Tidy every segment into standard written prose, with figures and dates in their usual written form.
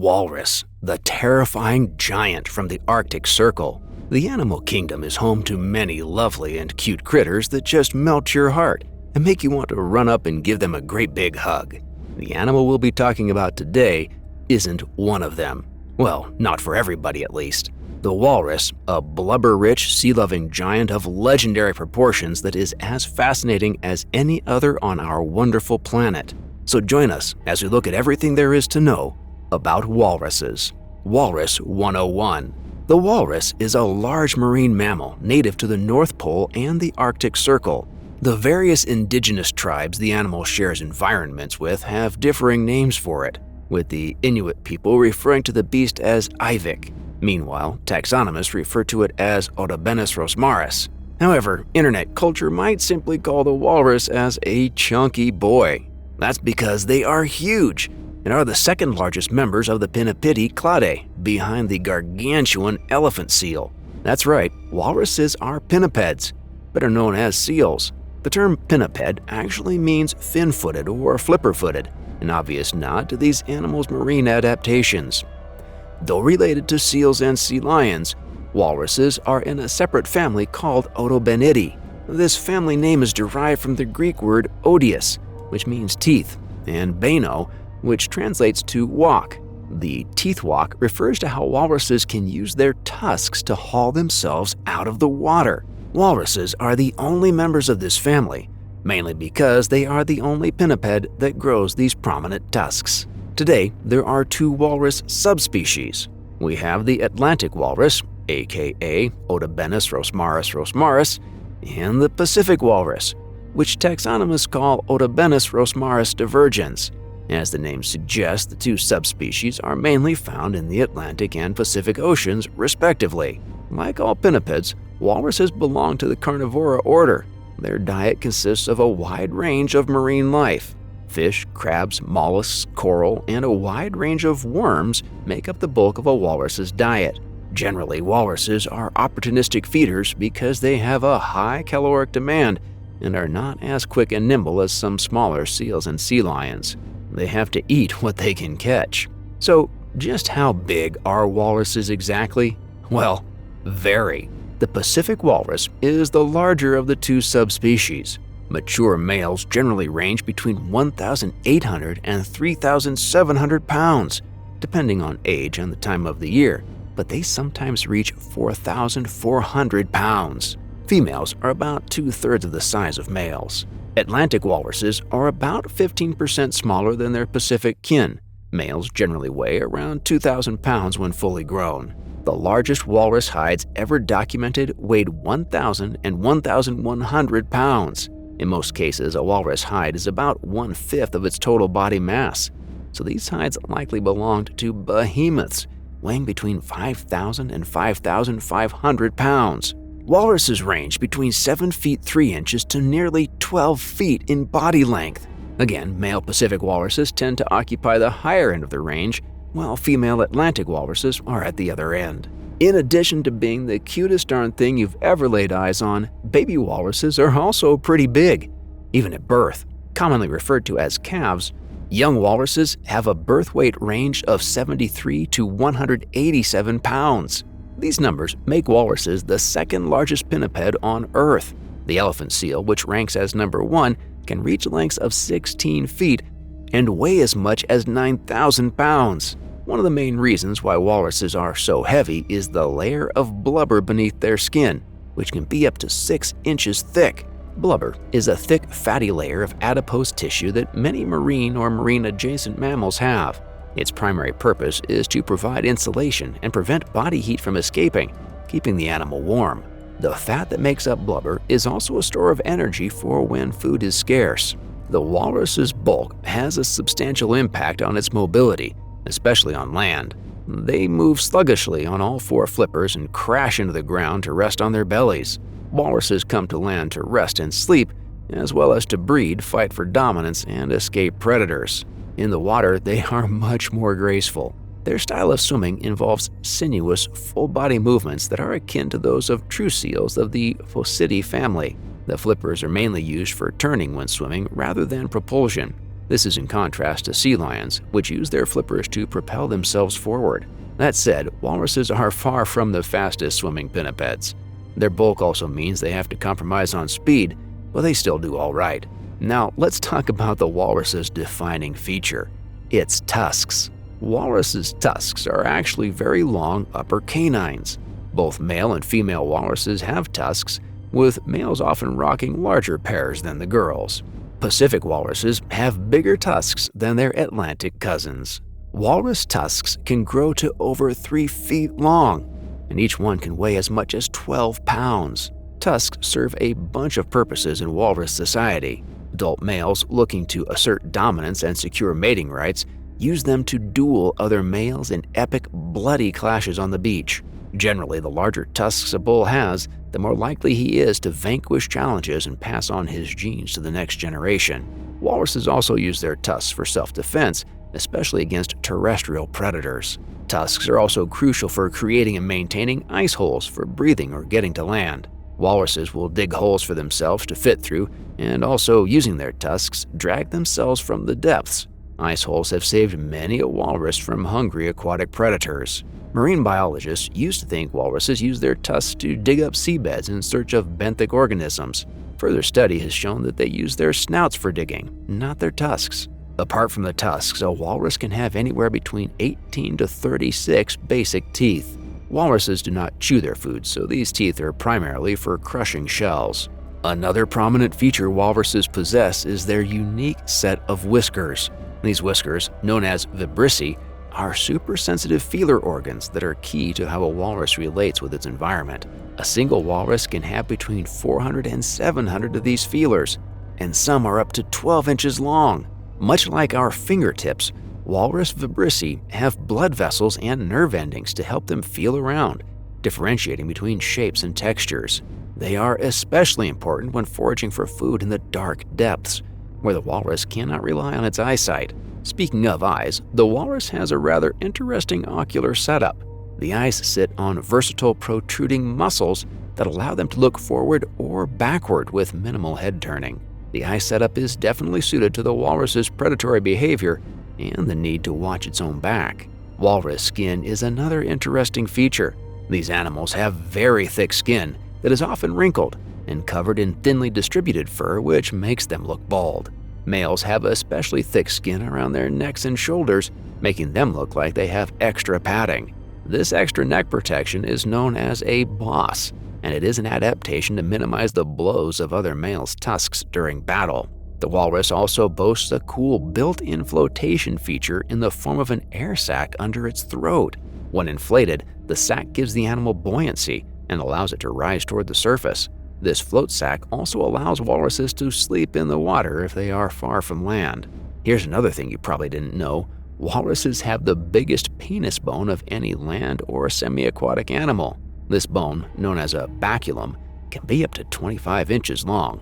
walrus, the terrifying giant from the Arctic Circle. The animal kingdom is home to many lovely and cute critters that just melt your heart and make you want to run up and give them a great big hug. The animal we'll be talking about today isn't one of them. Well, not for everybody at least. The walrus, a blubber-rich, sea-loving giant of legendary proportions that is as fascinating as any other on our wonderful planet. So join us as we look at everything there is to know about walruses. Walrus 101. The walrus is a large marine mammal native to the North Pole and the Arctic Circle. The various indigenous tribes the animal shares environments with have differing names for it, with the Inuit people referring to the beast as Ivik. Meanwhile, taxonomists refer to it as Odobenus rosmaris. However, internet culture might simply call the walrus as a chunky boy. That's because they are huge and are the second largest members of the Pinnipedi clade, behind the gargantuan elephant seal. That's right, walruses are pinnipeds, better known as seals. The term pinniped actually means fin-footed or flipper-footed, an obvious nod to these animals' marine adaptations. Though related to seals and sea lions, walruses are in a separate family called Odobenidae. This family name is derived from the Greek word odious, which means teeth, and beno, which translates to walk. The teeth walk refers to how walruses can use their tusks to haul themselves out of the water. Walruses are the only members of this family, mainly because they are the only pinniped that grows these prominent tusks. Today, there are two walrus subspecies. We have the Atlantic walrus, aka Odobenus rosmaris, and the Pacific walrus, which taxonomists call Odobenus rosmaris divergens. As the name suggests, the two subspecies are mainly found in the Atlantic and Pacific Oceans, respectively. Like all pinnipeds, walruses belong to the carnivora order. Their diet consists of a wide range of marine life. Fish, crabs, mollusks, coral, and a wide range of worms make up the bulk of a walrus's diet. Generally, walruses are opportunistic feeders because they have a high caloric demand and are not as quick and nimble as some smaller seals and sea lions. They have to eat what they can catch. So, just how big are walruses exactly? Well, very. The Pacific walrus is the larger of the two subspecies. Mature males generally range between 1,800 and 3,700 pounds, depending on age and the time of the year, but they sometimes reach 4,400 pounds. Females are about 2/3 of the size of males. Atlantic walruses are about 15% smaller than their Pacific kin. Males generally weigh around 2,000 pounds when fully grown. The largest walrus hides ever documented weighed 1,000 and 1,100 pounds. In most cases, a walrus hide is about 1/5 of its total body mass. So these hides likely belonged to behemoths, weighing between 5,000 and 5,500 pounds. Walruses range between 7 feet 3 inches to nearly 12 feet in body length. Again, male Pacific walruses tend to occupy the higher end of the range, while female Atlantic walruses are at the other end. In addition to being the cutest darn thing you've ever laid eyes on, baby walruses are also pretty big, even at birth. Commonly referred to as calves, young walruses have a birth weight range of 73 to 187 pounds. These numbers make walruses the second largest pinniped on Earth. The elephant seal, which ranks as number 1, can reach lengths of 16 feet and weigh as much as 9,000 pounds. One of the main reasons why walruses are so heavy is the layer of blubber beneath their skin, which can be up to 6 inches thick. Blubber is a thick, fatty layer of adipose tissue that many marine or marine-adjacent mammals have. Its primary purpose is to provide insulation and prevent body heat from escaping, keeping the animal warm. The fat that makes up blubber is also a store of energy for when food is scarce. The walrus's bulk has a substantial impact on its mobility, especially on land. They move sluggishly on all 4 flippers and crash into the ground to rest on their bellies. Walruses come to land to rest and sleep, as well as to breed, fight for dominance, and escape predators. In the water, they are much more graceful. Their style of swimming involves sinuous, full-body movements that are akin to those of true seals of the Phocidae family. The flippers are mainly used for turning when swimming rather than propulsion. This is in contrast to sea lions, which use their flippers to propel themselves forward. That said, walruses are far from the fastest swimming pinnipeds. Their bulk also means they have to compromise on speed, but they still do all right. Now, let's talk about the walrus's defining feature. Its tusks. Walruses' tusks are actually very long upper canines. Both male and female walruses have tusks, with males often rocking larger pairs than the girls. Pacific walruses have bigger tusks than their Atlantic cousins. Walrus tusks can grow to over 3 feet long, and each one can weigh as much as 12 pounds. Tusks serve a bunch of purposes in walrus society. Adult males looking to assert dominance and secure mating rights use them to duel other males in epic, bloody clashes on the beach. Generally, the larger tusks a bull has, the more likely he is to vanquish challenges and pass on his genes to the next generation. Walruses also use their tusks for self-defense, especially against terrestrial predators. Tusks are also crucial for creating and maintaining ice holes for breathing or getting to land. Walruses will dig holes for themselves to fit through, and also, using their tusks, drag themselves from the depths. Ice holes have saved many a walrus from hungry aquatic predators. Marine biologists used to think walruses use their tusks to dig up seabeds in search of benthic organisms. Further study has shown that they use their snouts for digging, not their tusks. Apart from the tusks, a walrus can have anywhere between 18 to 36 basic teeth. Walruses do not chew their food, so these teeth are primarily for crushing shells. Another prominent feature walruses possess is their unique set of whiskers. These whiskers, known as vibrissi, are super-sensitive feeler organs that are key to how a walrus relates with its environment. A single walrus can have between 400 and 700 of these feelers, and some are up to 12 inches long. Much like our fingertips, walrus vibrissi have blood vessels and nerve endings to help them feel around, differentiating between shapes and textures. They are especially important when foraging for food in the dark depths, where the walrus cannot rely on its eyesight. Speaking of eyes, the walrus has a rather interesting ocular setup. The eyes sit on versatile protruding muscles that allow them to look forward or backward with minimal head turning. The eye setup is definitely suited to the walrus's predatory behavior and the need to watch its own back. Walrus skin is another interesting feature. These animals have very thick skin that is often wrinkled and covered in thinly distributed fur, which makes them look bald. Males have especially thick skin around their necks and shoulders, making them look like they have extra padding. This extra neck protection is known as a boss, and it is an adaptation to minimize the blows of other males' tusks during battle. The walrus also boasts a cool built-in flotation feature in the form of an air sac under its throat. When inflated, the sac gives the animal buoyancy and allows it to rise toward the surface. This float sac also allows walruses to sleep in the water if they are far from land. Here's another thing you probably didn't know. Walruses have the biggest penis bone of any land or semi-aquatic animal. This bone, known as a baculum, can be up to 25 inches long.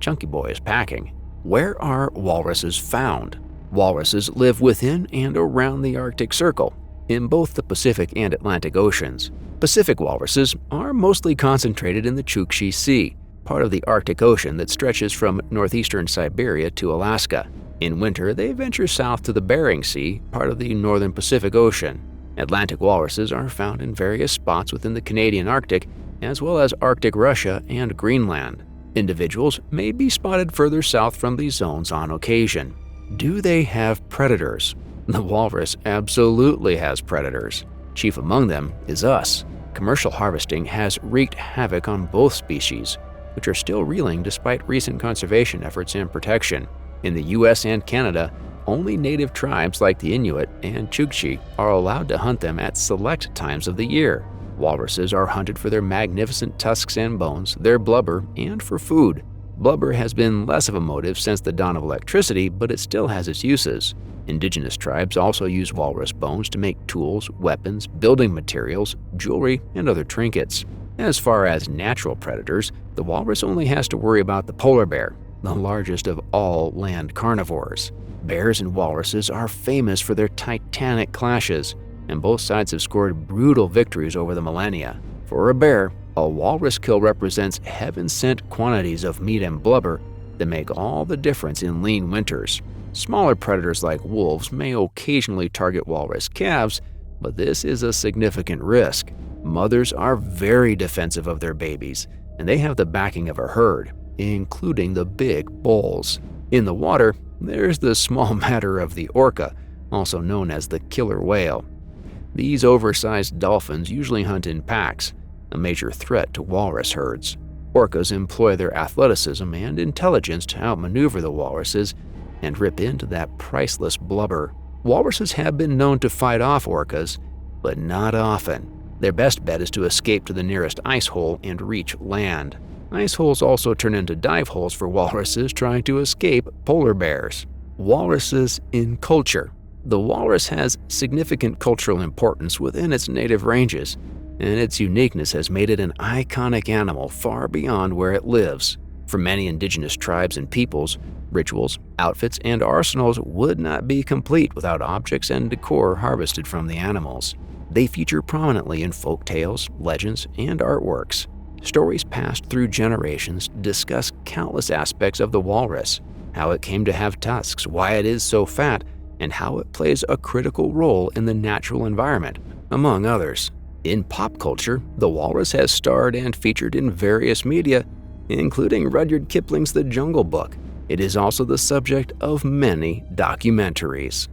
Chunky boy is packing. Where are walruses found? Walruses live within and around the Arctic Circle, in both the Pacific and Atlantic Oceans. Pacific walruses are mostly concentrated in the Chukchi Sea, part of the Arctic Ocean that stretches from northeastern Siberia to Alaska. In winter, they venture south to the Bering Sea, part of the northern Pacific Ocean. Atlantic walruses are found in various spots within the Canadian Arctic, as well as Arctic Russia and Greenland. Individuals may be spotted further south from these zones on occasion. Do they have predators? The walrus absolutely has predators. Chief among them is us. Commercial harvesting has wreaked havoc on both species, which are still reeling despite recent conservation efforts and protection. In the US and Canada, only native tribes like the Inuit and Chukchi are allowed to hunt them at select times of the year. Walruses are hunted for their magnificent tusks and bones, their blubber, and for food. Blubber has been less of a motive since the dawn of electricity, but it still has its uses. Indigenous tribes also use walrus bones to make tools, weapons, building materials, jewelry, and other trinkets. As far as natural predators, the walrus only has to worry about the polar bear, the largest of all land carnivores. Bears and walruses are famous for their titanic clashes, and both sides have scored brutal victories over the millennia. For a bear, a walrus kill represents heaven-sent quantities of meat and blubber that make all the difference in lean winters. Smaller predators like wolves may occasionally target walrus calves, but this is a significant risk. Mothers are very defensive of their babies, and they have the backing of a herd, including the big bulls. In the water, there's the small matter of the orca, also known as the killer whale. These oversized dolphins usually hunt in packs, a major threat to walrus herds. Orcas employ their athleticism and intelligence to outmaneuver the walruses and rip into that priceless blubber. Walruses have been known to fight off orcas, but not often. Their best bet is to escape to the nearest ice hole and reach land. Ice holes also turn into dive holes for walruses trying to escape polar bears. Walruses in culture. The walrus has significant cultural importance within its native ranges, and its uniqueness has made it an iconic animal far beyond where it lives. For many indigenous tribes and peoples, rituals, outfits, and arsenals would not be complete without objects and decor harvested from the animals. They feature prominently in folk tales, legends, and artworks. Stories passed through generations discuss countless aspects of the walrus, how it came to have tusks, why it is so fat, and how it plays a critical role in the natural environment, among others. In pop culture, the walrus has starred and featured in various media, including Rudyard Kipling's The Jungle Book. It is also the subject of many documentaries.